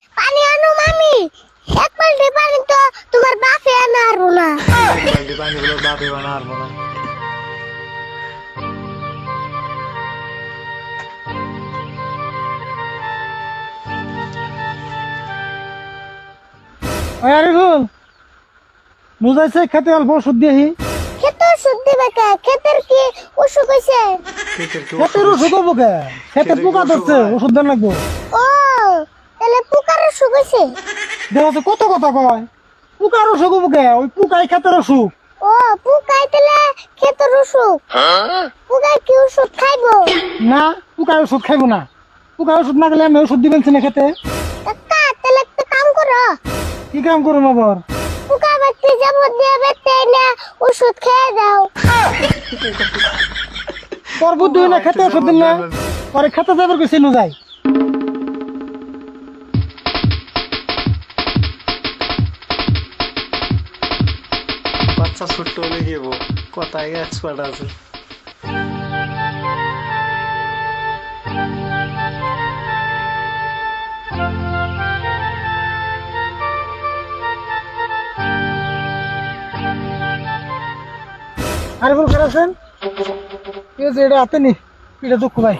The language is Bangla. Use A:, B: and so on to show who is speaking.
A: পানি আনো মামি, এক বালতি পানি তো তোমার বাপে আনা আরো না।
B: বালতি পানি গুলো বাপে বানার মনে
C: আরে বল বুঝাইছে খেতে অল্প ওষুধ দিয়েহি
A: খেতে ওষুধ দিবে কে? খেতের কি অসুখ হয়েছে?
C: খেতের ওষুধ হবো কে? খেতে পোকা ধরছে, ওষুধ দেন লাগবো।
A: ও তাহলে পোকার অসুখ হয়েছে?
C: দেখা যাচ্ছে কত কথা কয়, পোকার অসুখ হবো কে? ওই পোকাই খেতের অসুখ।
A: ও পোকাই তাহলে খেতের অসুখ? পোকাই কি ওষুধ খাইবো?
C: না, পোকার ওষুধ খাইবো না। পোকার ওষুধ না গেলে আমি ওষুধ দিবেন না খেতে।
A: কাকা তাহলে একটা কাম করো,
C: কি কাম করুন আবার?
A: পোকা বাচ্চা যাবো দিয়ে বেতে না ওষুধ খেয়ে দাও।
C: তোর বুদ্ধি হয় না, খেতে ওষুধ দিন না, পরে খেতে যাবার কিছু যায়।
B: বাচ্চা ছোট্ট হলে গিয়েব কথায় এক্সপার্ট আছে।
C: আরে বল খারাপ আছেন? ঠিক আছে, এটা হাতে নি, এটা দুঃখ ভাই।